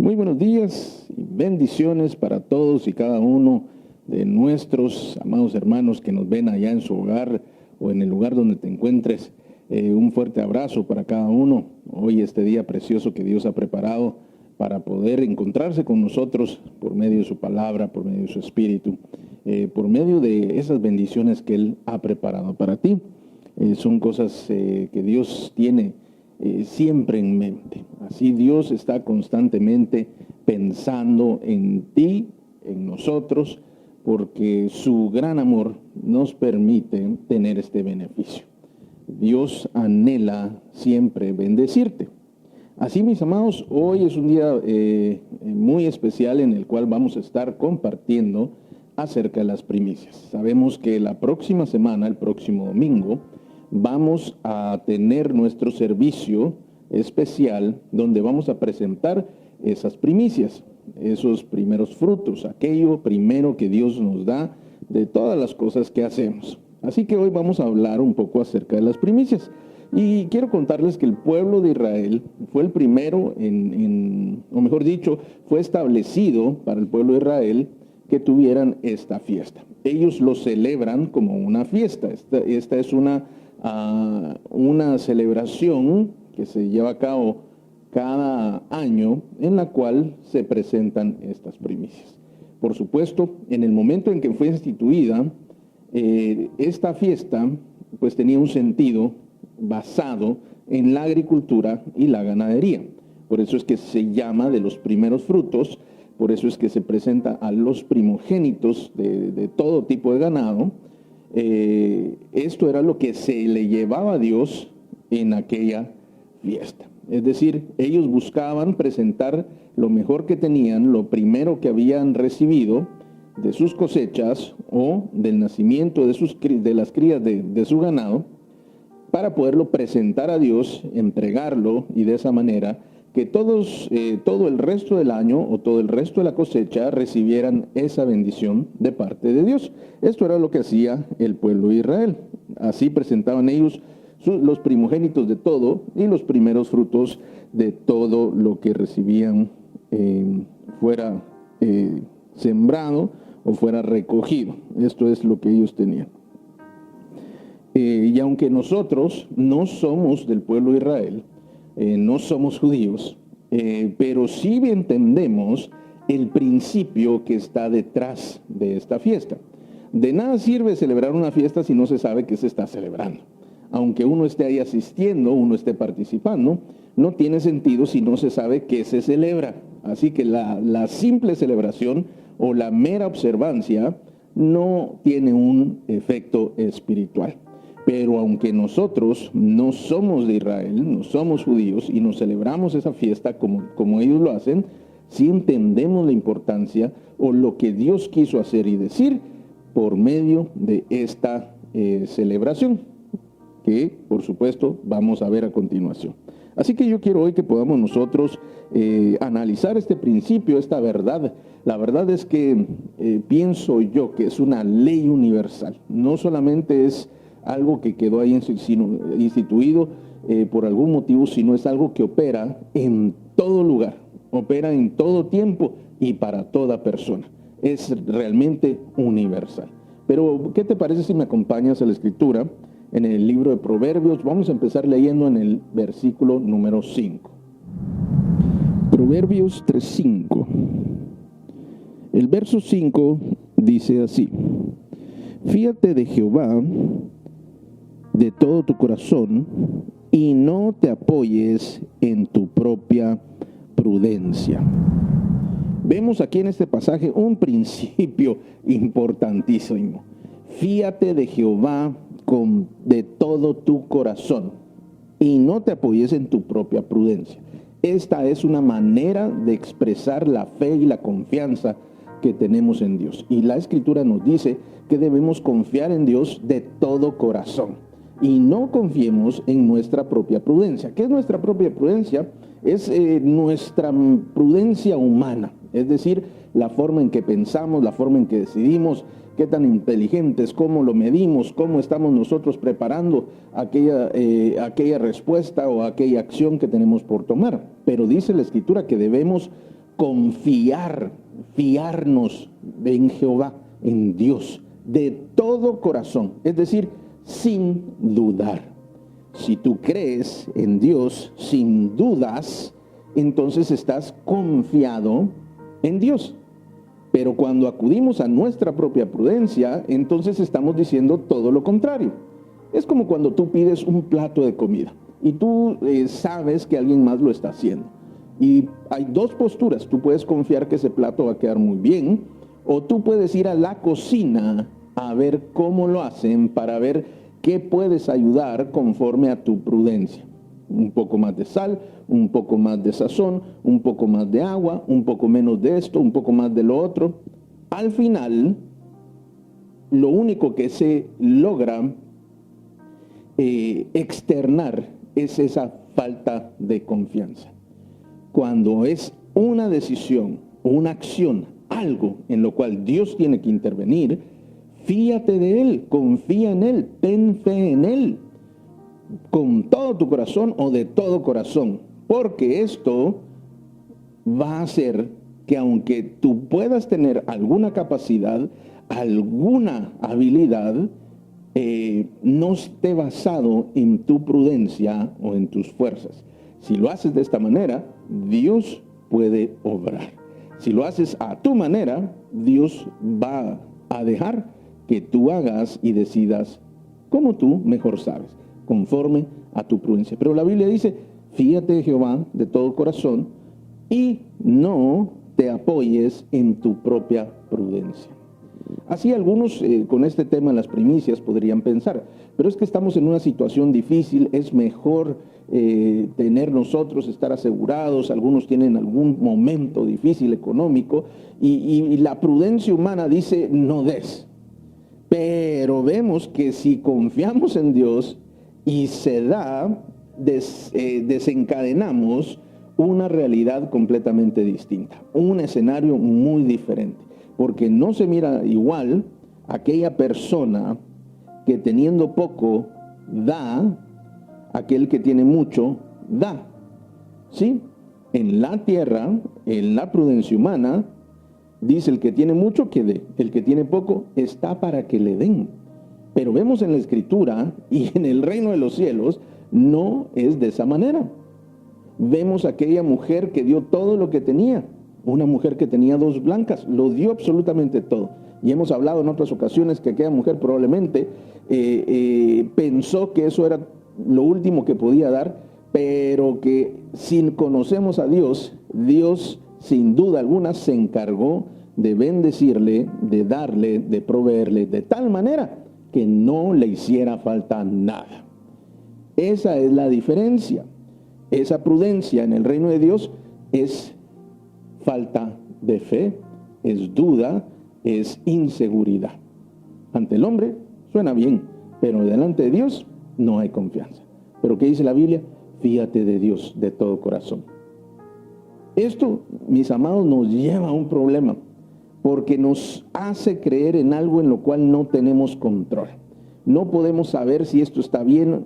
Muy buenos días y bendiciones para todos y cada uno de nuestros amados hermanos que nos ven allá en su hogar o en el lugar donde te encuentres. Un fuerte abrazo para cada uno. Hoy este día precioso que Dios ha preparado para poder encontrarse con nosotros por medio de su palabra, por medio de su espíritu, por medio de esas bendiciones que Él ha preparado para ti. Son cosas que Dios tiene siempre en mente. Así Dios está constantemente pensando en ti, en nosotros, porque su gran amor nos permite tener este beneficio. Dios anhela siempre bendecirte. Así, mis amados, hoy es un día muy especial en el cual vamos a estar compartiendo acerca de las primicias. Sabemos que la próxima semana, el próximo domingo, vamos a tener nuestro servicio especial donde vamos a presentar esas primicias, esos primeros frutos, aquello primero que Dios nos da de todas las cosas que hacemos. Así que hoy vamos a hablar un poco acerca de las primicias. Y quiero contarles que el pueblo de Israel fue el primero o mejor dicho, fue establecido para el pueblo de Israel que tuvieran esta fiesta. Ellos lo celebran como una fiesta. Esta es una celebración que se lleva a cabo cada año en la cual se presentan estas primicias. Por supuesto, en el momento en que fue instituida, esta fiesta pues tenía un sentido basado en la agricultura y la ganadería. Por eso es que se llama de los primeros frutos, por eso es que se presenta a los primogénitos de todo tipo de ganado. Esto era lo que se le llevaba a Dios en aquella fiesta. Es decir, ellos buscaban presentar lo mejor que tenían, lo primero que habían recibido de sus cosechas o del nacimiento de las crías de su ganado, para poderlo presentar a Dios, entregarlo y de esa manera que todo el resto del año o todo el resto de la cosecha recibieran esa bendición de parte de Dios. Esto era lo que hacía el pueblo de Israel. Así presentaban ellos los primogénitos de todo y los primeros frutos de todo lo que recibían fuera sembrado o fuera recogido. Esto es lo que ellos tenían. Y aunque nosotros no somos del pueblo de Israel, no somos judíos, pero sí entendemos el principio que está detrás de esta fiesta. De nada sirve celebrar una fiesta si no se sabe qué se está celebrando. Aunque uno esté ahí asistiendo, uno esté participando, no tiene sentido si no se sabe qué se celebra. Así que la simple celebración o la mera observancia no tiene un efecto espiritual. Pero aunque nosotros no somos de Israel, no somos judíos y nos celebramos esa fiesta como ellos lo hacen, sí entendemos la importancia o lo que Dios quiso hacer y decir por medio de esta celebración, que por supuesto vamos a ver a continuación. Así que yo quiero hoy que podamos nosotros analizar este principio, esta verdad. La verdad es que pienso yo que es una ley universal. No solamente es algo que quedó ahí instituido por algún motivo, sino es algo que opera en todo lugar, opera en todo tiempo y para toda persona. Es realmente universal. Pero, ¿qué te parece si me acompañas a la Escritura? En el libro de Proverbios, vamos a empezar leyendo en el versículo número 5. Proverbios 3:5. El verso 5 dice así: Fíate de Jehová de todo tu corazón y no te apoyes en tu propia prudencia. Vemos aquí en este pasaje un principio importantísimo. Fíate de Jehová de todo tu corazón y no te apoyes en tu propia prudencia. Esta es una manera de expresar la fe y la confianza que tenemos en Dios. Y la Escritura nos dice que debemos confiar en Dios de todo corazón y no confiemos en nuestra propia prudencia. ¿Qué es nuestra propia prudencia? Es nuestra prudencia humana, es decir, la forma en que pensamos, la forma en que decidimos, qué tan inteligentes, cómo lo medimos, cómo estamos nosotros preparando aquella respuesta o aquella acción que tenemos por tomar. Pero dice la Escritura que debemos fiarnos en Jehová, en Dios, de todo corazón, es decir, sin dudar. Si tú crees en Dios sin dudas, entonces estás confiado en Dios. Pero cuando acudimos a nuestra propia prudencia, entonces estamos diciendo todo lo contrario. Es como cuando tú pides un plato de comida y tú sabes que alguien más lo está haciendo. Y hay dos posturas. Tú puedes confiar que ese plato va a quedar muy bien, o tú puedes ir a la cocina a ver cómo lo hacen para ver qué puedes ayudar conforme a tu prudencia. Un poco más de sal, un poco más de sazón, un poco más de agua, un poco menos de esto, un poco más de lo otro. Al final, lo único que se logra externar es esa falta de confianza. Cuando es una decisión o una acción, algo en lo cual Dios tiene que intervenir, fíate de Él, confía en Él, ten fe en Él, con todo tu corazón o de todo corazón, porque esto va a hacer que aunque tú puedas tener alguna capacidad, alguna habilidad, no esté basado en tu prudencia o en tus fuerzas. Si lo haces de esta manera, Dios puede obrar. Si lo haces a tu manera, Dios va a dejar que tú hagas y decidas como tú mejor sabes, conforme a tu prudencia. Pero la Biblia dice, fíate de Jehová de todo corazón y no te apoyes en tu propia prudencia. Así algunos con este tema de las primicias podrían pensar, pero es que estamos en una situación difícil, es mejor tener nosotros, estar asegurados, algunos tienen algún momento difícil económico y la prudencia humana dice no des. Pero vemos que si confiamos en Dios y se da, desencadenamos una realidad completamente distinta, un escenario muy diferente, porque no se mira igual aquella persona que teniendo poco da, aquel que tiene mucho da. ¿Sí? En la tierra, en la prudencia humana, dice el que tiene mucho que dé, el que tiene poco está para que le den. Pero vemos en la Escritura y en el reino de los cielos, no es de esa manera. Vemos a aquella mujer que dio todo lo que tenía, una mujer que tenía 2 blancas, lo dio absolutamente todo. Y hemos hablado en otras ocasiones que aquella mujer probablemente pensó que eso era lo último que podía dar, pero que si conocemos a Dios, Dios sin duda alguna se encargó de bendecirle, de darle, de proveerle, de tal manera que no le hiciera falta nada. Esa es la diferencia. Esa prudencia en el reino de Dios es falta de fe, es duda, es inseguridad. Ante el hombre suena bien, pero delante de Dios no hay confianza. ¿Pero qué dice la Biblia? Fíate de Dios de todo corazón. Esto, mis amados, nos lleva a un problema, porque nos hace creer en algo en lo cual no tenemos control. No podemos saber si esto está bien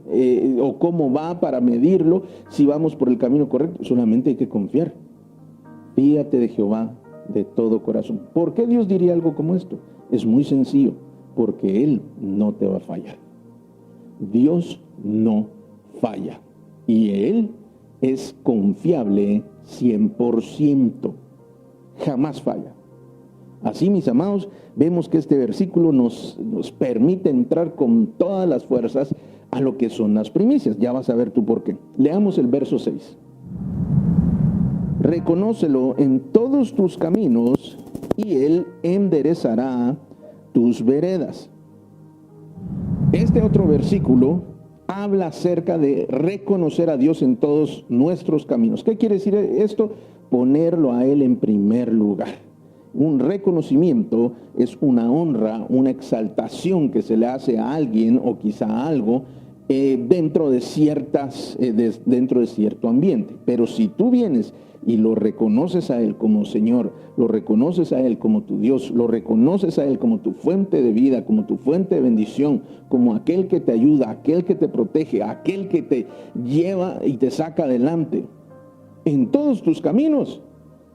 o cómo va para medirlo, si vamos por el camino correcto. Solamente hay que confiar. Fíate de Jehová de todo corazón. ¿Por qué Dios diría algo como esto? Es muy sencillo, porque Él no te va a fallar. Dios no falla y Él es confiable 100%. Jamás falla. Así, mis amados, vemos que este versículo nos permite entrar con todas las fuerzas a lo que son las primicias. Ya vas a ver tú por qué. Leamos el verso 6. Reconócelo en todos tus caminos y Él enderezará tus veredas. Este otro versículo habla acerca de reconocer a Dios en todos nuestros caminos. ¿Qué quiere decir esto? Ponerlo a Él en primer lugar. Un reconocimiento es una honra, una exaltación que se le hace a alguien o quizá a algo dentro de cierto ambiente. Pero si tú vienes y lo reconoces a Él como Señor, lo reconoces a Él como tu Dios, lo reconoces a Él como tu fuente de vida, como tu fuente de bendición, como aquel que te ayuda, aquel que te protege, aquel que te lleva y te saca adelante en todos tus caminos,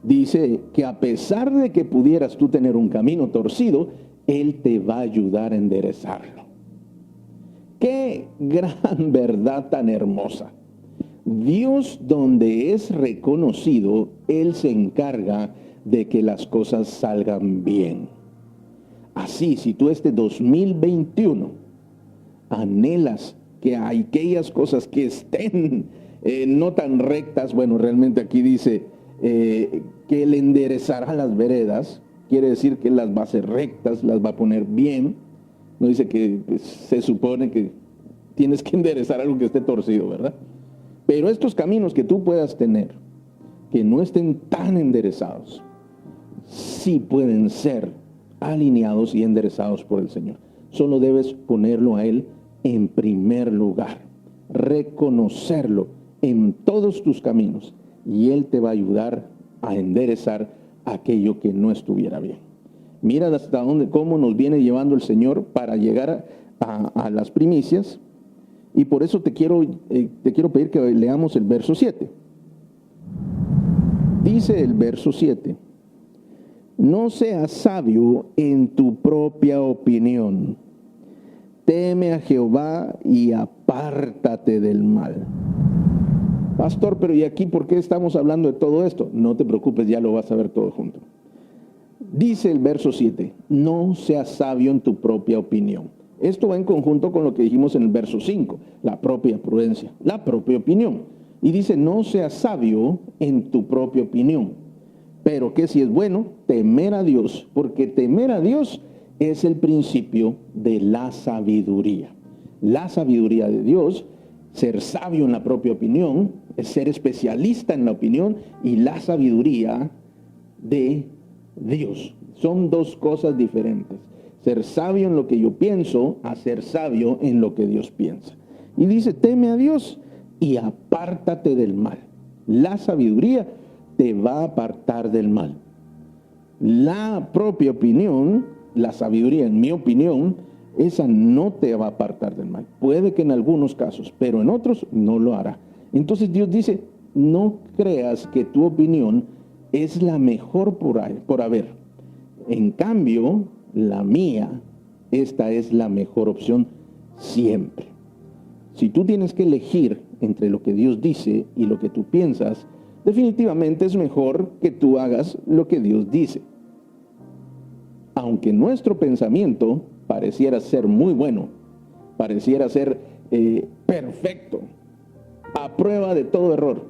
dice que a pesar de que pudieras tú tener un camino torcido, Él te va a ayudar a enderezarlo. ¡Qué gran verdad tan hermosa! Dios, donde es reconocido, Él se encarga de que las cosas salgan bien. Así, si tú este 2021 anhelas que aquellas cosas que estén no tan rectas, bueno, realmente aquí dice que Él enderezará las veredas, quiere decir que las va a hacer rectas, las va a poner bien. No dice que se supone que tienes que enderezar algo que esté torcido, ¿verdad? Pero estos caminos que tú puedas tener, que no estén tan enderezados, sí pueden ser alineados y enderezados por el Señor. Solo debes ponerlo a Él en primer lugar, reconocerlo en todos tus caminos, y Él te va a ayudar a enderezar aquello que no estuviera bien. Mira hasta dónde, cómo nos viene llevando el Señor para llegar a las primicias. Y por eso te quiero pedir que leamos el verso 7. Dice el verso 7: no seas sabio en tu propia opinión. Teme a Jehová y apártate del mal. Pastor, pero ¿y aquí por qué estamos hablando de todo esto? No te preocupes, ya lo vas a ver todo junto. Dice el verso 7, no seas sabio en tu propia opinión. Esto va en conjunto con lo que dijimos en el verso 5, la propia prudencia, la propia opinión. Y dice, no seas sabio en tu propia opinión. Pero que si es bueno, temer a Dios, porque temer a Dios es el principio de la sabiduría. La sabiduría de Dios, ser sabio en la propia opinión, es ser especialista en la opinión, y la sabiduría de Dios. Son dos cosas diferentes. Ser sabio en lo que yo pienso a ser sabio en lo que Dios piensa. Y dice, teme a Dios y apártate del mal. La sabiduría te va a apartar del mal. La propia opinión, la sabiduría, en mi opinión, esa no te va a apartar del mal. Puede que en algunos casos, pero en otros no lo hará. Entonces Dios dice, no creas que tu opinión es la mejor por haber. En cambio, la mía, esta es la mejor opción siempre. Si tú tienes que elegir entre lo que Dios dice y lo que tú piensas, definitivamente es mejor que tú hagas lo que Dios dice. Aunque nuestro pensamiento pareciera ser muy bueno, pareciera ser perfecto, a prueba de todo error,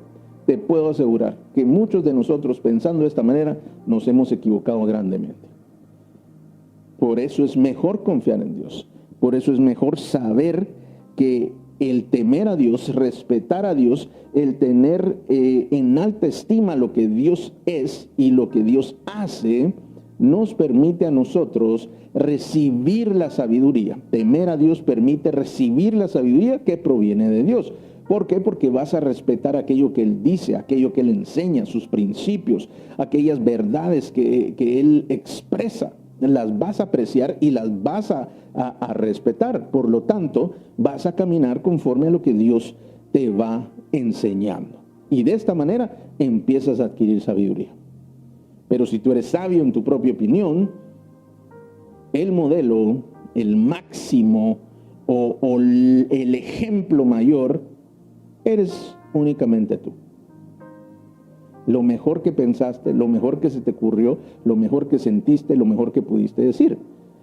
te puedo asegurar que muchos de nosotros, pensando de esta manera, nos hemos equivocado grandemente. Por eso es mejor confiar en Dios. Por eso es mejor saber que el temer a Dios, respetar a Dios, el tener en alta estima lo que Dios es y lo que Dios hace, nos permite a nosotros recibir la sabiduría. Temer a Dios permite recibir la sabiduría que proviene de Dios. ¿Por qué? Porque vas a respetar aquello que Él dice, aquello que Él enseña, sus principios, aquellas verdades que Él expresa. Las vas a apreciar y las vas a respetar. Por lo tanto, vas a caminar conforme a lo que Dios te va enseñando. Y de esta manera empiezas a adquirir sabiduría. Pero si tú eres sabio en tu propia opinión, el modelo, el máximo o el ejemplo mayor, eres únicamente tú. Lo mejor que pensaste, lo mejor que se te ocurrió, lo mejor que sentiste, lo mejor que pudiste decir.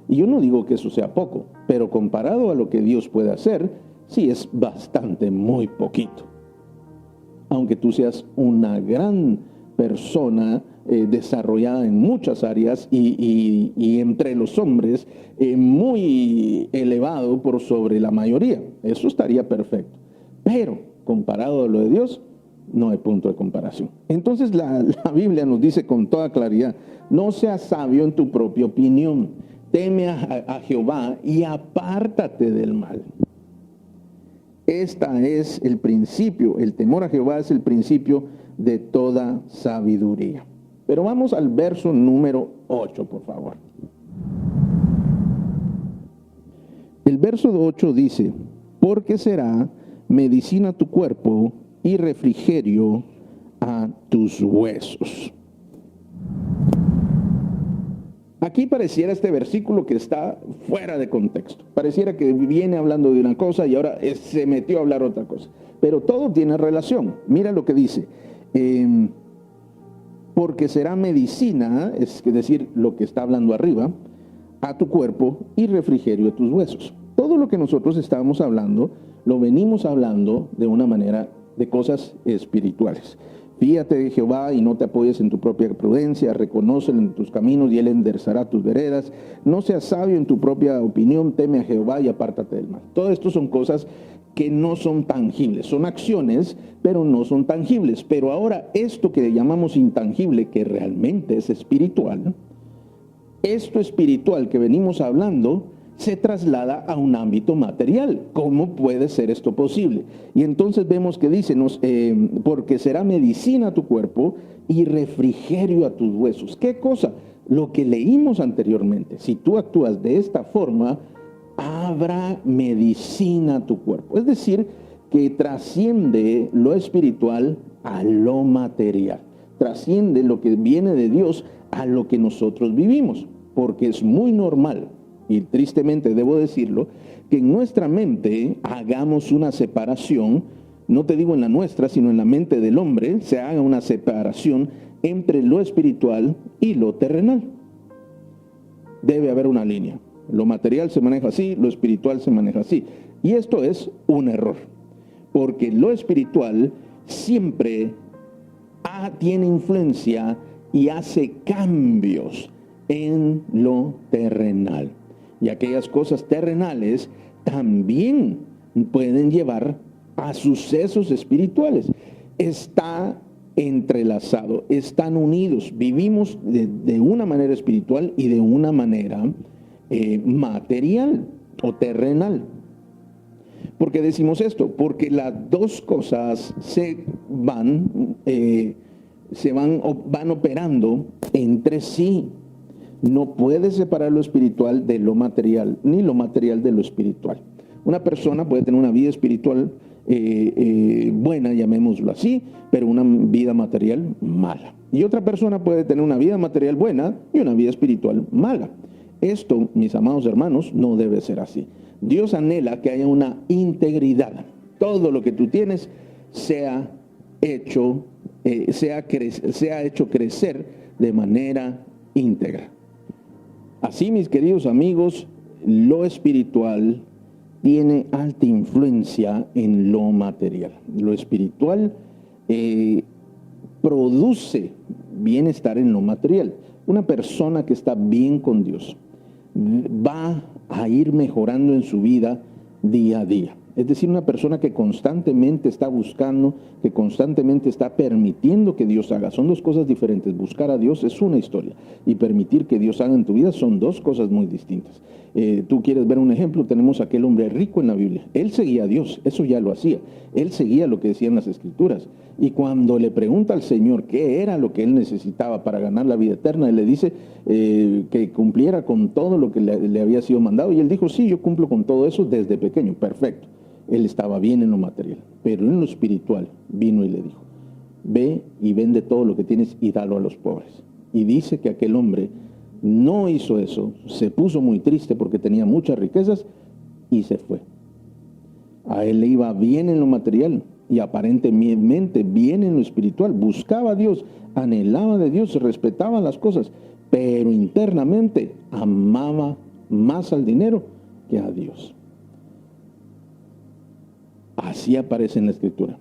Y yo no digo que eso sea poco, pero comparado a lo que Dios puede hacer, sí es bastante, muy poquito. Aunque tú seas una gran persona desarrollada en muchas áreas y entre los hombres muy elevado por sobre la mayoría. Eso estaría perfecto. Pero comparado a lo de Dios, no hay punto de comparación. Entonces la Biblia nos dice con toda claridad, no seas sabio en tu propia opinión, teme a Jehová y apártate del mal. Esta es el principio, el temor a Jehová es el principio de toda sabiduría. Pero vamos al verso número 8, por favor. El verso 8 dice, porque será medicina a tu cuerpo y refrigerio a tus huesos. Aquí pareciera este versículo que está fuera de contexto. Pareciera que viene hablando de una cosa y ahora se metió a hablar otra cosa. Pero todo tiene relación. Mira lo que dice. Porque será medicina, es decir, lo que está hablando arriba, a tu cuerpo y refrigerio a tus huesos. Todo lo que nosotros estábamos hablando, lo venimos hablando de una manera de cosas espirituales. Fíate de Jehová y no te apoyes en tu propia prudencia, reconócelo en tus caminos y él enderezará tus veredas. No seas sabio en tu propia opinión, teme a Jehová y apártate del mal. Todo esto son cosas que no son tangibles, son acciones, pero no son tangibles. Pero ahora esto que llamamos intangible, que realmente es espiritual, esto espiritual que venimos hablando, se traslada a un ámbito material. ¿Cómo puede ser esto posible? Y entonces vemos que dice, porque será medicina a tu cuerpo y refrigerio a tus huesos. ¿Qué cosa? Lo que leímos anteriormente. Si tú actúas de esta forma, habrá medicina a tu cuerpo. Es decir, que trasciende lo espiritual a lo material. Trasciende lo que viene de Dios a lo que nosotros vivimos. Porque es muy normal, y tristemente debo decirlo, que en nuestra mente hagamos una separación, no te digo en la nuestra, sino en la mente del hombre, se haga una separación entre lo espiritual y lo terrenal. Debe haber una línea. Lo material se maneja así, lo espiritual se maneja así. Y esto es un error, porque lo espiritual siempre tiene influencia y hace cambios en lo terrenal. Y aquellas cosas terrenales también pueden llevar a sucesos espirituales. Está entrelazado, están unidos. Vivimos de una manera espiritual y de una manera material o terrenal. ¿Por qué decimos esto? Porque las dos cosas van operando entre sí. No puedes separar lo espiritual de lo material, ni lo material de lo espiritual. Una persona puede tener una vida espiritual buena, llamémoslo así, pero una vida material mala. Y otra persona puede tener una vida material buena y una vida espiritual mala. Esto, mis amados hermanos, no debe ser así. Dios anhela que haya una integridad. Todo lo que tú tienes sea hecho crecer de manera íntegra. Así, mis queridos amigos, lo espiritual tiene alta influencia en lo material. Lo espiritual produce bienestar en lo material. Una persona que está bien con Dios va a ir mejorando en su vida día a día. Es decir, una persona que constantemente está buscando, que constantemente está permitiendo que Dios haga. Son dos cosas diferentes. Buscar a Dios es una historia y permitir que Dios haga en tu vida son dos cosas muy distintas. Tú quieres ver un ejemplo, tenemos a aquel hombre rico en la Biblia. Él seguía a Dios, eso ya lo hacía. Él seguía lo que decían las Escrituras. Y cuando le pregunta al Señor qué era lo que él necesitaba para ganar la vida eterna, él le dice que cumpliera con todo lo que le había sido mandado. Y él dijo, sí, yo cumplo con todo eso desde pequeño, perfecto. Él estaba bien en lo material, pero en lo espiritual vino y le dijo, ve y vende todo lo que tienes y dalo a los pobres. Y dice que aquel hombre no hizo eso, se puso muy triste porque tenía muchas riquezas y se fue. A él le iba bien en lo material y aparentemente bien en lo espiritual. Buscaba a Dios, anhelaba de Dios, respetaba las cosas, pero internamente amaba más al dinero que a Dios. Así aparece en la Escritura.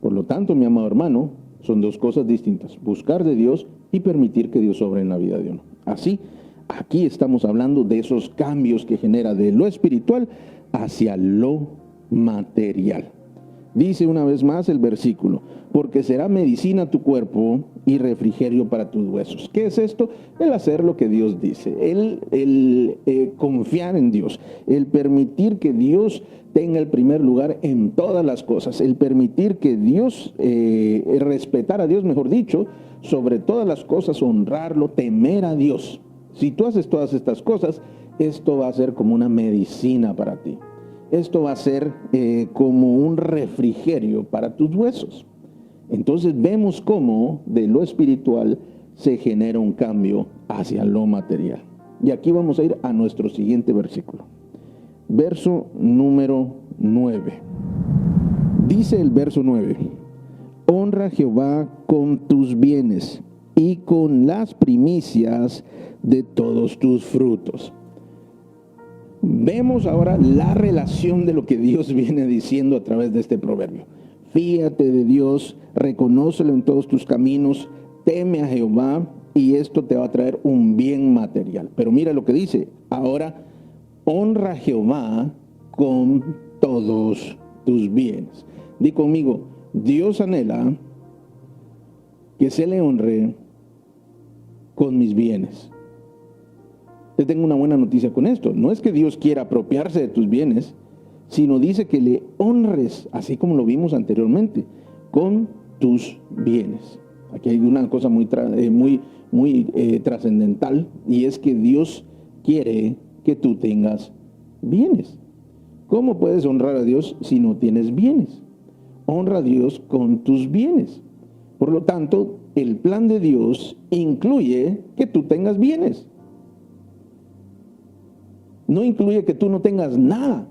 Por lo tanto, mi amado hermano, son dos cosas distintas. Buscar de Dios y permitir que Dios obre en la vida de uno. Así, aquí estamos hablando de esos cambios que genera de lo espiritual hacia lo material. Dice una vez más el versículo, porque será medicina a tu cuerpo y refrigerio para tus huesos. ¿Qué es esto? El hacer lo que Dios dice, el confiar en Dios, el permitir que Dios tenga el primer lugar en todas las cosas, el permitir que Dios, respetar a Dios, mejor dicho, sobre todas las cosas, honrarlo, temer a Dios. Si tú haces todas estas cosas, esto va a ser como una medicina para ti. Esto va a ser como un refrigerio para tus huesos. Entonces vemos cómo de lo espiritual se genera un cambio hacia lo material. Y aquí vamos a ir a nuestro siguiente versículo. Verso número 9. Dice el verso 9: honra a Jehová con tus bienes y con las primicias de todos tus frutos. Vemos ahora la relación de lo que Dios viene diciendo a través de este proverbio. Fíate de Dios, reconócelo en todos tus caminos, teme a Jehová y esto te va a traer un bien material. Pero mira lo que dice, ahora honra a Jehová con todos tus bienes. Di conmigo, Dios anhela que se le honre con mis bienes. Te tengo una buena noticia con esto. No es que Dios quiera apropiarse de tus bienes, sino dice que le honres, así como lo vimos anteriormente, con tus bienes. Aquí hay una cosa muy trascendental, y es que Dios quiere que tú tengas bienes. ¿Cómo puedes honrar a Dios si no tienes bienes? Honra a Dios con tus bienes. Por lo tanto, el plan de Dios incluye que tú tengas bienes. No incluye que tú no tengas nada.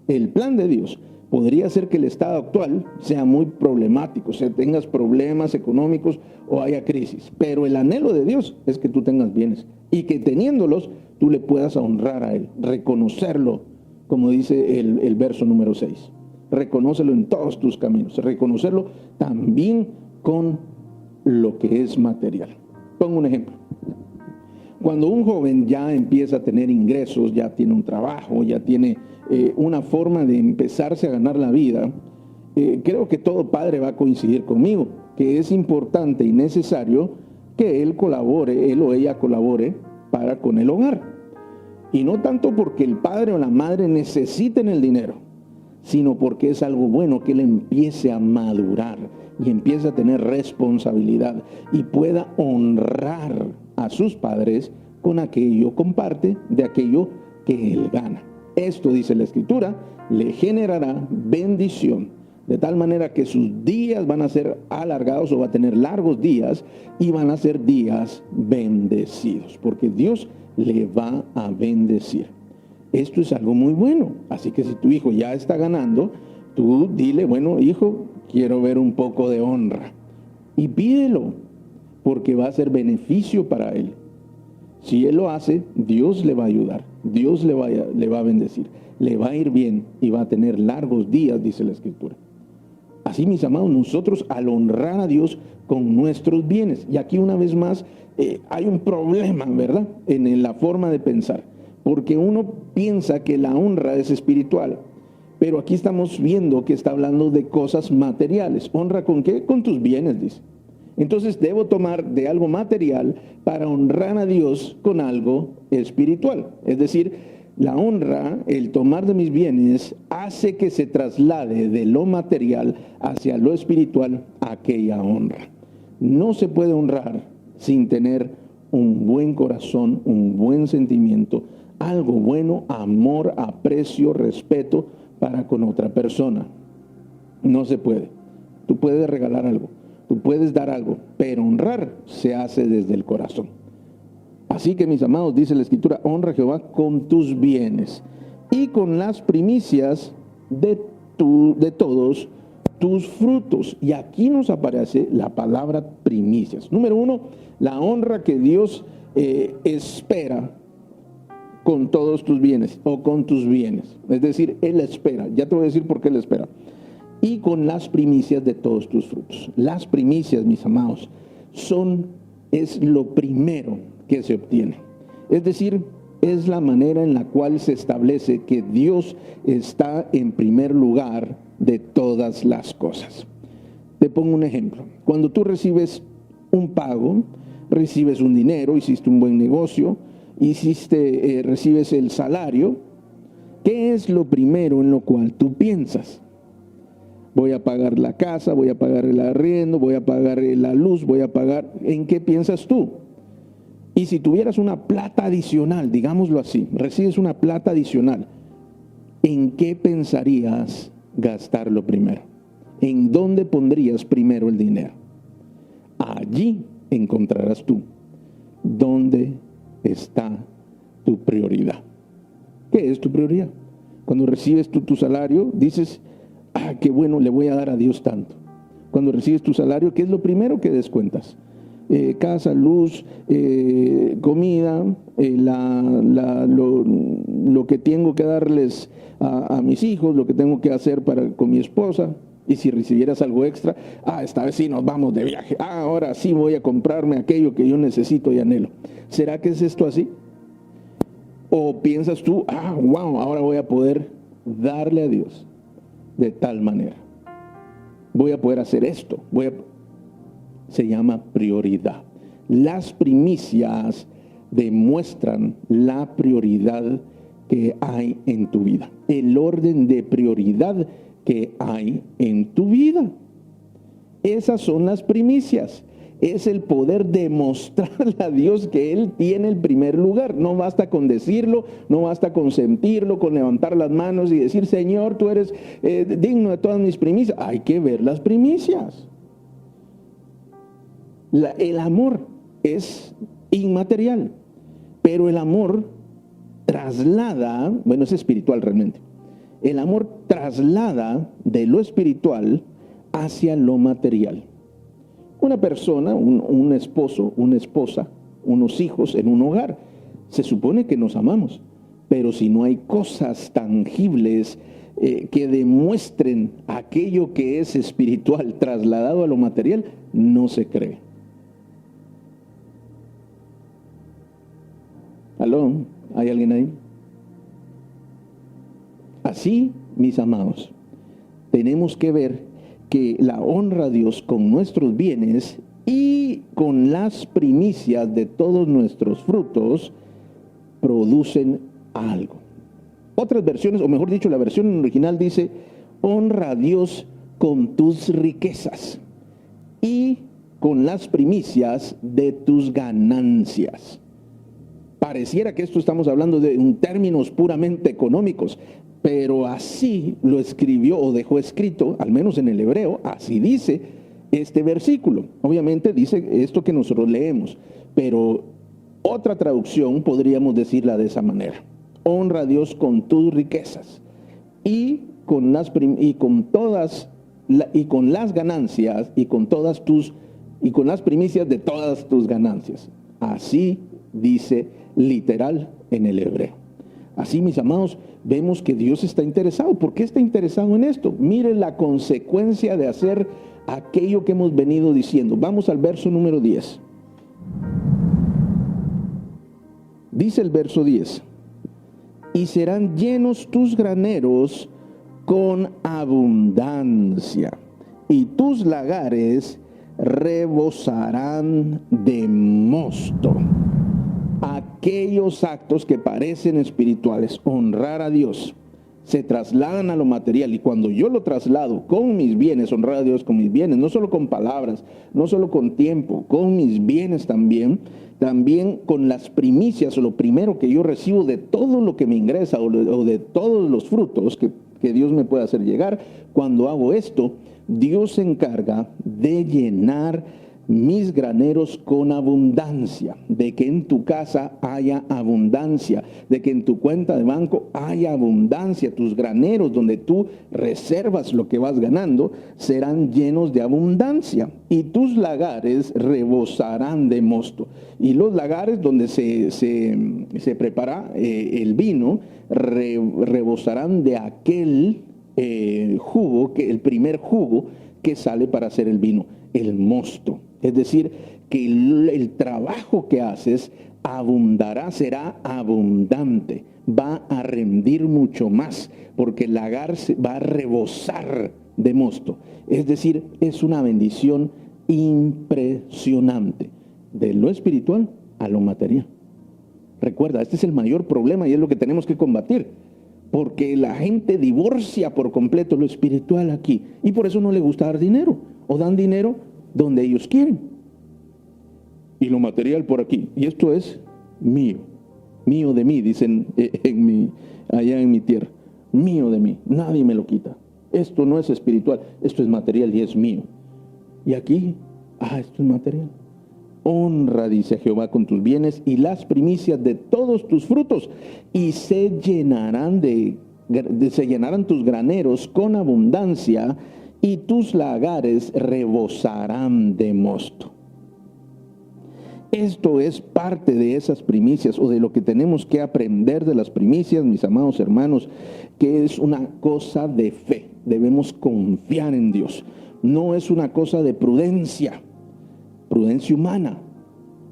El plan de Dios podría ser que el estado actual sea muy problemático, o sea, tengas problemas económicos o haya crisis. Pero el anhelo de Dios es que tú tengas bienes y que teniéndolos tú le puedas honrar a Él, reconocerlo, como dice el verso número 6. Reconócelo en todos tus caminos, reconocerlo también con lo que es material. Pongo un ejemplo. Cuando un joven ya empieza a tener ingresos, ya tiene un trabajo, ya tiene una forma de empezarse a ganar la vida, creo que todo padre va a coincidir conmigo, que es importante y necesario que él o ella colabore para con el hogar. Y no tanto porque el padre o la madre necesiten el dinero, sino porque es algo bueno que él empiece a madurar y empiece a tener responsabilidad y pueda honrar a sus padres con aquello, con parte de aquello que él gana. Esto, dice la Escritura, le generará bendición, de tal manera que sus días van a ser alargados o va a tener largos días y van a ser días bendecidos, porque Dios le va a bendecir. Esto es algo muy bueno, así que si tu hijo ya está ganando, tú dile, bueno, hijo, quiero ver un poco de honra. Y pídelo, porque va a ser beneficio para él. Si él lo hace, Dios le va a ayudar, Dios le va a bendecir, le va a ir bien y va a tener largos días, dice la Escritura. Así, mis amados, nosotros al honrar a Dios con nuestros bienes, y aquí una vez más hay un problema, ¿verdad?, en la forma de pensar, porque uno piensa que la honra es espiritual, pero aquí estamos viendo que está hablando de cosas materiales. ¿Honra con qué? Con tus bienes, dice. Entonces debo tomar de algo material para honrar a Dios con algo espiritual. Es decir, la honra, el tomar de mis bienes, hace que se traslade de lo material hacia lo espiritual aquella honra. No se puede honrar sin tener un buen corazón, un buen sentimiento, algo bueno, amor, aprecio, respeto para con otra persona. No se puede. Tú puedes regalar algo, tú puedes dar algo, pero honrar se hace desde el corazón. Así que, mis amados, dice la Escritura, honra a Jehová con tus bienes y con las primicias de todos tus frutos. Y aquí nos aparece la palabra primicias. Número 1, la honra que Dios espera con todos tus bienes o con tus bienes. Es decir, Él espera. Ya te voy a decir por qué Él espera. Y con las primicias de todos tus frutos. Las primicias, mis amados, es lo primero que se obtiene. Es decir, es la manera en la cual se establece que Dios está en primer lugar de todas las cosas. Te pongo un ejemplo. Cuando tú recibes un pago, recibes un dinero, hiciste un buen negocio, recibes el salario, ¿qué es lo primero en lo cual tú piensas? Voy a pagar la casa, voy a pagar el arriendo, voy a pagar la luz, ¿en qué piensas tú? Y si tuvieras una plata adicional, digámoslo así, recibes una plata adicional, ¿en qué pensarías gastarlo primero? ¿En dónde pondrías primero el dinero? Allí encontrarás tú dónde está tu prioridad. ¿Qué es tu prioridad? Cuando recibes tú tu salario, dices, qué bueno, le voy a dar a Dios tanto. Cuando recibes tu salario, ¿qué es lo primero que descuentas? Casa, luz, comida, lo que tengo que darles a mis hijos, lo que tengo que hacer con mi esposa. Y si recibieras algo extra, esta vez sí nos vamos de viaje. Ahora sí voy a comprarme aquello que yo necesito y anhelo. ¿Será que es esto así? ¿O piensas tú, wow, ahora voy a poder darle a Dios de tal manera? Voy a poder hacer esto. Se llama prioridad. Las primicias demuestran la prioridad que hay en tu vida. El orden de prioridad que hay en tu vida. Esas son las primicias. Es el poder demostrarle a Dios que Él tiene el primer lugar. No basta con decirlo, no basta con sentirlo, con levantar las manos y decir, Señor, tú eres digno de todas mis primicias. Hay que ver las primicias. El amor es inmaterial, pero el amor traslada, es espiritual realmente. El amor traslada de lo espiritual hacia lo material. Una persona, un esposo, una esposa, unos hijos en un hogar, se supone que nos amamos, pero si no hay cosas tangibles que demuestren aquello que es espiritual trasladado a lo material, no se cree. ¿Aló? ¿Hay alguien ahí? Así, mis amados, tenemos que ver que la honra a Dios con nuestros bienes y con las primicias de todos nuestros frutos producen algo. Otras versiones, o mejor dicho, la versión original dice, honra a Dios con tus riquezas y con las primicias de tus ganancias. Pareciera que esto estamos hablando de términos puramente económicos, pero así lo escribió o dejó escrito, al menos en el hebreo, así dice este versículo. Obviamente dice esto que nosotros leemos, pero otra traducción podríamos decirla de esa manera. Honra a Dios con tus riquezas y con las ganancias y con las primicias de todas tus ganancias. Así dice literal en el hebreo. Así, mis amados, vemos que Dios está interesado. ¿Por qué está interesado en esto? Mire la consecuencia de hacer aquello que hemos venido diciendo. Vamos al verso número 10. Dice el verso 10. Y serán llenos tus graneros con abundancia, y tus lagares rebosarán de mosto. Aquellos actos que parecen espirituales, honrar a Dios, se trasladan a lo material. Y cuando yo lo traslado con mis bienes, honrar a Dios con mis bienes, no solo con palabras, no solo con tiempo, con mis bienes también con las primicias o lo primero que yo recibo de todo lo que me ingresa o de todos los frutos que Dios me puede hacer llegar. Cuando hago esto, Dios se encarga de llenar mis graneros con abundancia, de que en tu casa haya abundancia, de que en tu cuenta de banco haya abundancia. Tus graneros donde tú reservas lo que vas ganando serán llenos de abundancia, y tus lagares rebosarán de mosto. Y los lagares donde se prepara el vino rebosarán de aquel jugo, el primer jugo que sale para hacer el vino, el mosto. Es decir, que el trabajo que haces abundará, será abundante, va a rendir mucho más, porque el lagar va a rebosar de mosto. Es decir, es una bendición impresionante, de lo espiritual a lo material. Recuerda, este es el mayor problema y es lo que tenemos que combatir, porque la gente divorcia por completo lo espiritual aquí, y por eso no le gusta dar dinero, o dan dinero donde ellos quieren, y lo material por aquí. Y esto es mío de mí, dicen allá en mi tierra. Mío de mí, nadie me lo quita. Esto no es espiritual, esto es material y es mío. Y aquí, esto es material. honra, dice Jehová, con tus bienes y las primicias de todos tus frutos, y se llenarán tus graneros con abundancia, y tus lagares rebosarán de mosto. Esto es parte de esas primicias, o de lo que tenemos que aprender de las primicias, mis amados hermanos, que es una cosa de fe. Debemos confiar en Dios. No es una cosa de prudencia humana.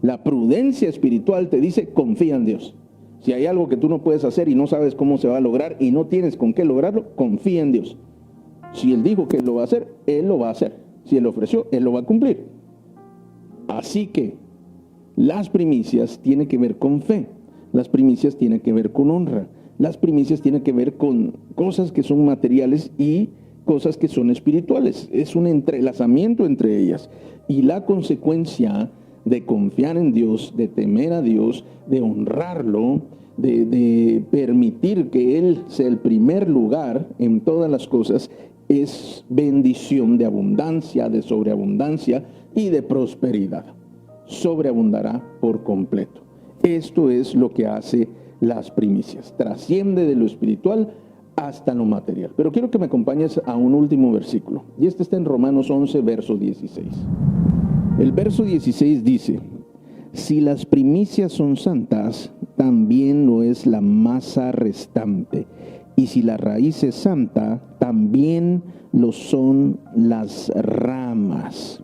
La prudencia espiritual te dice, confía en Dios. Si hay algo que tú no puedes hacer y no sabes cómo se va a lograr y no tienes con qué lograrlo, confía en Dios. Si Él dijo que Él lo va a hacer, Él lo va a hacer. Si Él ofreció, Él lo va a cumplir. Así que las primicias tienen que ver con fe. Las primicias tienen que ver con honra. Las primicias tienen que ver con cosas que son materiales y cosas que son espirituales. Es un entrelazamiento entre ellas. Y la consecuencia de confiar en Dios, de temer a Dios, de honrarlo, de permitir que Él sea el primer lugar en todas las cosas, es bendición de abundancia, de sobreabundancia y de prosperidad. Sobreabundará por completo. Esto es lo que hace las primicias. Trasciende de lo espiritual hasta lo material. Pero quiero que me acompañes a un último versículo. Y este está en Romanos 11, verso 16. El verso 16 dice: si las primicias son santas, también lo es la masa restante. Y si la raíz es santa, también lo son las ramas.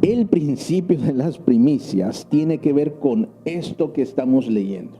El principio de las primicias tiene que ver con esto que estamos leyendo.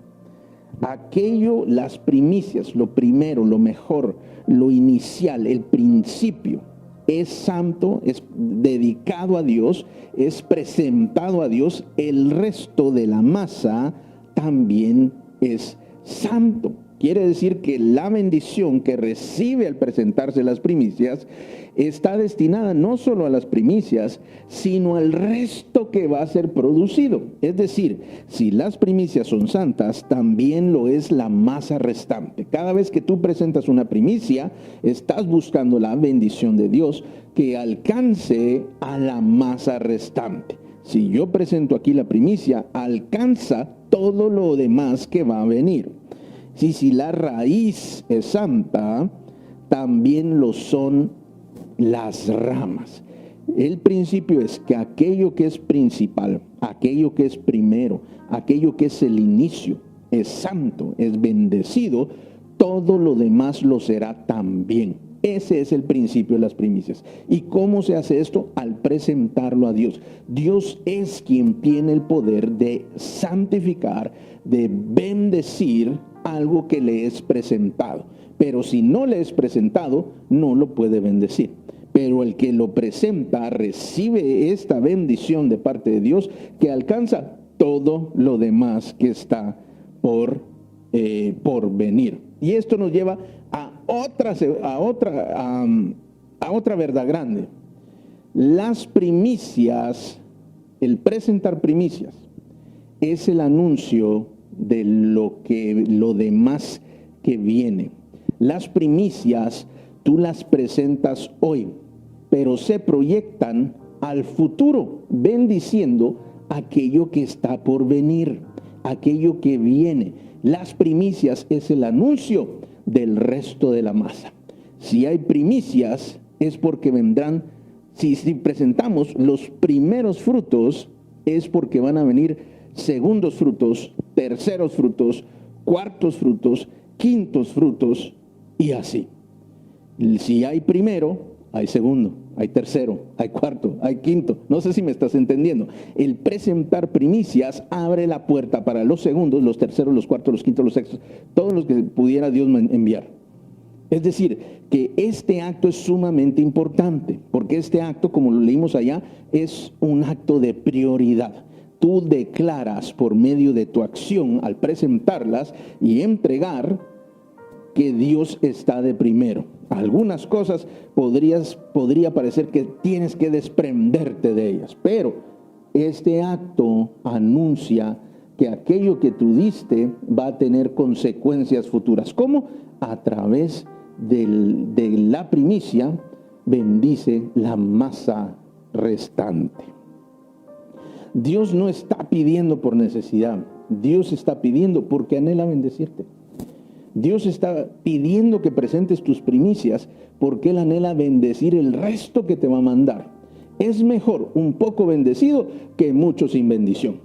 Las primicias, lo primero, lo mejor, lo inicial, el principio, es santo, es dedicado a Dios, es presentado a Dios. El resto de la masa también es santo. Quiere decir que la bendición que recibe al presentarse las primicias está destinada no solo a las primicias, sino al resto que va a ser producido. Es decir, si las primicias son santas, también lo es la masa restante. Cada vez que tú presentas una primicia, estás buscando la bendición de Dios que alcance a la masa restante. Si yo presento aquí la primicia, alcanza todo lo demás que va a venir. Si la raíz es santa, también lo son las ramas. El principio es que aquello que es principal, aquello que es primero, aquello que es el inicio, es santo, es bendecido, todo lo demás lo será también. Ese es el principio de las primicias. ¿Y cómo se hace esto? Al presentarlo a Dios. Dios es quien tiene el poder de santificar, de bendecir algo que le es presentado. Pero si no le es presentado, no lo puede bendecir. Pero el que lo presenta recibe esta bendición de parte de Dios que alcanza todo lo demás que está por venir. Y esto nos lleva a otra verdad grande. Las primicias, el presentar primicias, es el anuncio de lo demás que viene. Las primicias tú las presentas hoy, pero se proyectan al futuro, bendiciendo aquello que está por venir, aquello que viene. Las primicias es el anuncio del resto de la masa. Si hay primicias es porque vendrán, si presentamos los primeros frutos, es porque van a venir segundos frutos, terceros frutos, cuartos frutos, quintos frutos y así. Si hay primero, hay segundo, hay tercero, hay cuarto, hay quinto. No sé si me estás entendiendo. El presentar primicias abre la puerta para los segundos, los terceros, los cuartos, los quintos, los sextos, todos los que pudiera Dios enviar. Es decir, que este acto es sumamente importante, porque este acto, como lo leímos allá, es un acto de prioridad. Tú declaras por medio de tu acción al presentarlas y entregar que Dios está de primero. Algunas cosas podría parecer que tienes que desprenderte de ellas, pero este acto anuncia que aquello que tú diste va a tener consecuencias futuras. ¿Cómo? A través de la primicia bendice la masa restante. Dios no está pidiendo por necesidad. Dios está pidiendo porque anhela bendecirte. Dios está pidiendo que presentes tus primicias porque Él anhela bendecir el resto que te va a mandar. Es mejor un poco bendecido que mucho sin bendición.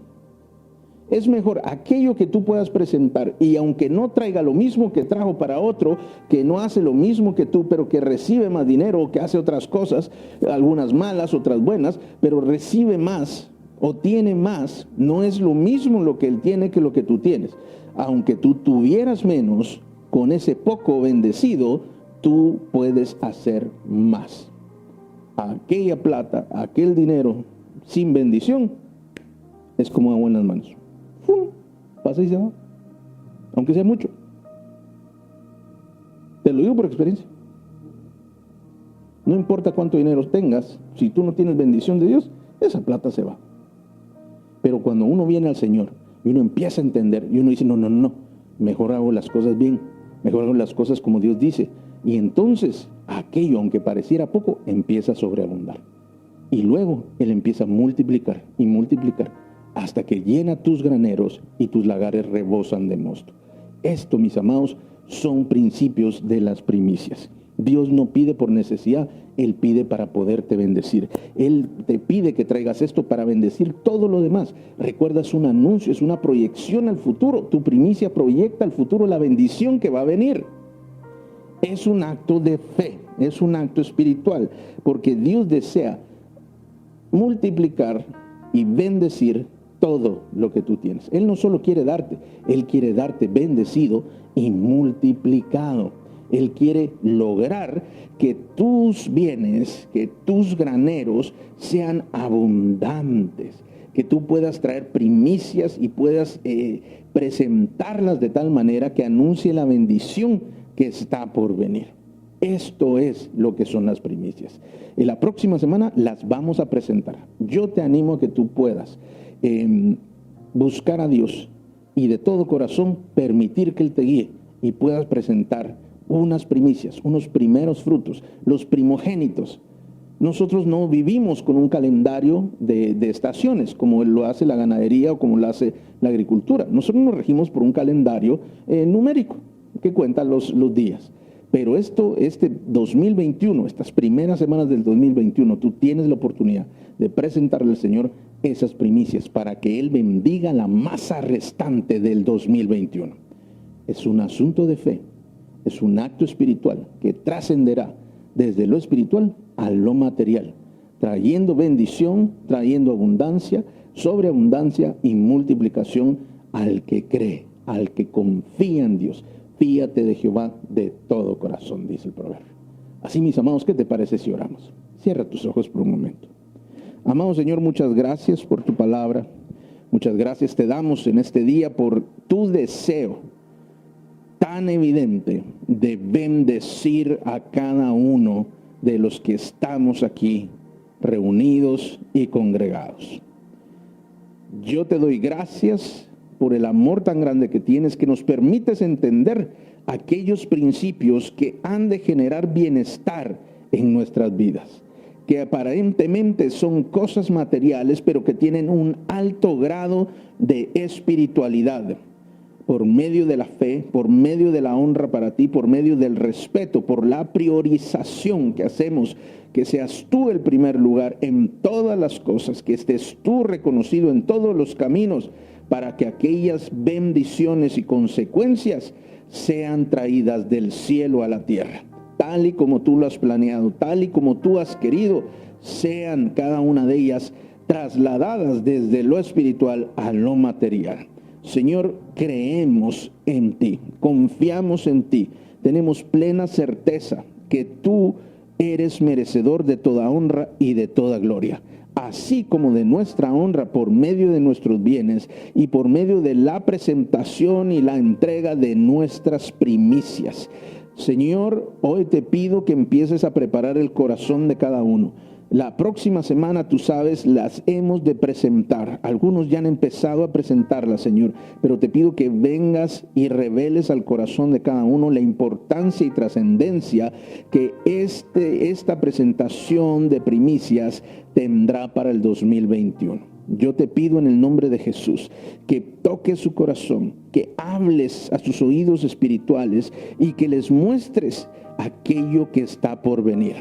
Es mejor aquello que tú puedas presentar y aunque no traiga lo mismo que trajo para otro, que no hace lo mismo que tú, pero que recibe más dinero, que hace otras cosas, algunas malas, otras buenas, pero recibe más o tiene más, no es lo mismo lo que él tiene que lo que tú tienes. Aunque tú tuvieras menos, con ese poco bendecido, tú puedes hacer más. Aquella plata, aquel dinero sin bendición, es como agua en las manos. ¡Fum! Pasa y se va. Aunque sea mucho. Te lo digo por experiencia. No importa cuánto dinero tengas, si tú no tienes bendición de Dios, esa plata se va. Pero cuando uno viene al Señor y uno empieza a entender y uno dice, no, mejor hago las cosas bien, mejor hago las cosas como Dios dice. Y entonces aquello, aunque pareciera poco, empieza a sobreabundar. Y luego Él empieza a multiplicar y multiplicar hasta que llena tus graneros y tus lagares rebosan de mosto. Esto, mis amados, son principios de las primicias. Dios no pide por necesidad, Él pide para poderte bendecir. Él te pide que traigas esto para bendecir todo lo demás. Recuerda, es un anuncio, es una proyección al futuro. Tu primicia proyecta al futuro la bendición que va a venir. Es un acto de fe, es un acto espiritual, porque Dios desea multiplicar y bendecir todo lo que tú tienes. Él no solo quiere darte, Él quiere darte bendecido y multiplicado. Él quiere lograr que tus bienes, que tus graneros sean abundantes, que tú puedas traer primicias y puedas presentarlas de tal manera que anuncie la bendición que está por venir. Esto es lo que son las primicias. En la próxima semana las vamos a presentar. Yo te animo a que tú puedas buscar a Dios y de todo corazón permitir que Él te guíe y puedas presentar unas primicias, unos primeros frutos, los primogénitos. Nosotros no vivimos con un calendario de estaciones como lo hace la ganadería o como lo hace la agricultura. Nosotros nos regimos por un calendario numérico que cuenta los días. Pero este 2021, estas primeras semanas del 2021, tú tienes la oportunidad de presentarle al Señor esas primicias para que Él bendiga la masa restante del 2021. Es un asunto de fe, es un acto espiritual que trascenderá desde lo espiritual a lo material, trayendo bendición, trayendo abundancia, sobreabundancia y multiplicación al que cree, al que confía en Dios. Fíate de Jehová de todo corazón, dice el proverbio. Así, mis amados, ¿qué te parece si oramos? Cierra tus ojos por un momento. Amado Señor, muchas gracias por tu palabra. Muchas gracias te damos en este día por tu deseo tan evidente de bendecir a cada uno de los que estamos aquí reunidos y congregados. Yo te doy gracias por el amor tan grande que tienes, que nos permites entender aquellos principios que han de generar bienestar en nuestras vidas, que aparentemente son cosas materiales, pero que tienen un alto grado de espiritualidad, por medio de la fe, por medio de la honra para ti, por medio del respeto, por la priorización que hacemos, que seas tú el primer lugar en todas las cosas, que estés tú reconocido en todos los caminos, para que aquellas bendiciones y consecuencias sean traídas del cielo a la tierra, tal y como tú lo has planeado, tal y como tú has querido, sean cada una de ellas trasladadas desde lo espiritual a lo material. Señor, creemos en ti, confiamos en ti, tenemos plena certeza que tú eres merecedor de toda honra y de toda gloria, así como de nuestra honra por medio de nuestros bienes y por medio de la presentación y la entrega de nuestras primicias. Señor, hoy te pido que empieces a preparar el corazón de cada uno. La próxima semana, tú sabes, las hemos de presentar. Algunos ya han empezado a presentarlas, Señor, pero te pido que vengas y reveles al corazón de cada uno la importancia y trascendencia que esta presentación de primicias tendrá para el 2021. Yo te pido en el nombre de Jesús que toques su corazón, que hables a sus oídos espirituales y que les muestres aquello que está por venir.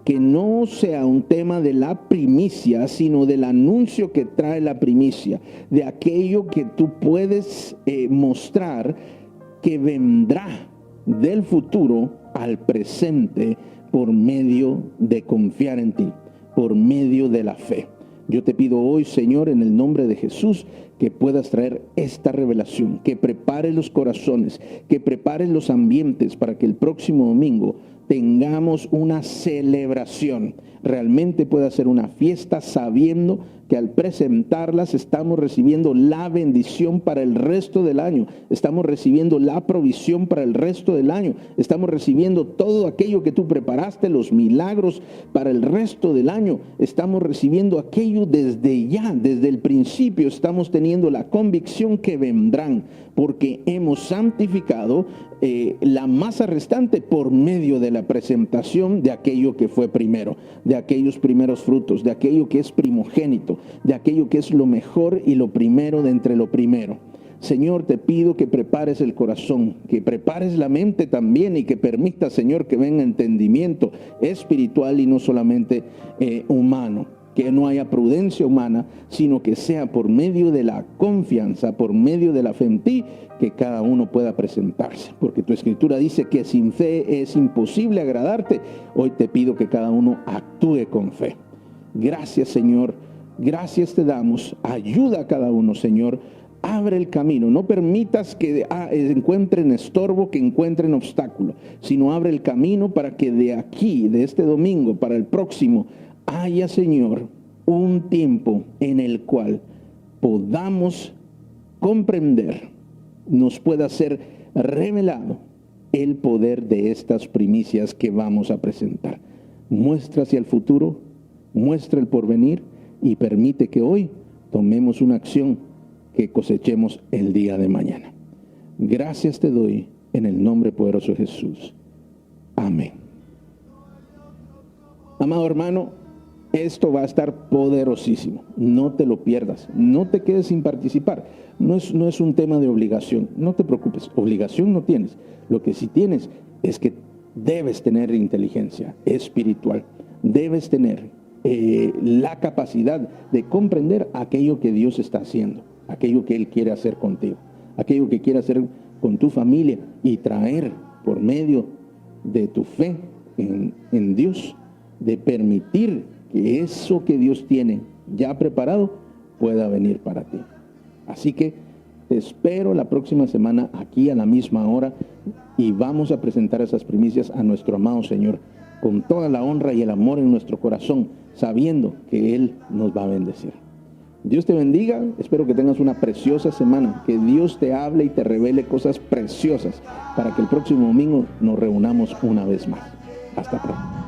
Que no sea un tema de la primicia, sino del anuncio que trae la primicia, de aquello que tú puedes mostrar que vendrá del futuro al presente por medio de confiar en ti, por medio de la fe. Yo te pido hoy, Señor, en el nombre de Jesús, que puedas traer esta revelación, que prepares los corazones, que prepares los ambientes para que el próximo domingo tengamos una celebración. Realmente pueda ser una fiesta sabiendo que al presentarlas estamos recibiendo la bendición para el resto del año. Estamos recibiendo la provisión para el resto del año. Estamos recibiendo todo aquello que tú preparaste, los milagros para el resto del año. Estamos recibiendo aquello desde ya, desde el principio. Estamos teniendo la convicción que vendrán, porque hemos santificado la masa restante por medio de la presentación de aquello que fue primero, de aquellos primeros frutos, de aquello que es primogénito, de aquello que es lo mejor y lo primero de entre lo primero. Señor, te pido que prepares el corazón, que prepares la mente también y que permita, Señor, que venga entendimiento espiritual y no solamente humano. Que no haya prudencia humana, sino que sea por medio de la confianza, por medio de la fe en ti, que cada uno pueda presentarse. Porque tu escritura dice que sin fe es imposible agradarte. Hoy te pido que cada uno actúe con fe. Gracias, Señor. Gracias te damos. Ayuda a cada uno, Señor. Abre el camino. No permitas que encuentren estorbo, que encuentren obstáculo, sino abre el camino para que de aquí, de este domingo, para el próximo, haya, Señor, un tiempo en el cual podamos comprender, nos pueda ser revelado el poder de estas primicias que vamos a presentar. Muestra hacia el futuro, muestra el porvenir y permite que hoy tomemos una acción que cosechemos el día de mañana. Gracias te doy en el nombre poderoso de Jesús. Amén. Amado hermano, esto va a estar poderosísimo. No te lo pierdas. No te quedes sin participar. No es un tema de obligación. No te preocupes. Obligación no tienes. Lo que sí tienes es que debes tener inteligencia espiritual. Debes tener la capacidad de comprender aquello que Dios está haciendo. Aquello que Él quiere hacer contigo. Aquello que quiere hacer con tu familia y traer por medio de tu fe en Dios, de permitir que eso que Dios tiene ya preparado pueda venir para ti. Así que te espero la próxima semana aquí a la misma hora y vamos a presentar esas primicias a nuestro amado Señor con toda la honra y el amor en nuestro corazón, sabiendo que Él nos va a bendecir. Dios te bendiga, espero que tengas una preciosa semana, que Dios te hable y te revele cosas preciosas para que el próximo domingo nos reunamos una vez más. Hasta pronto.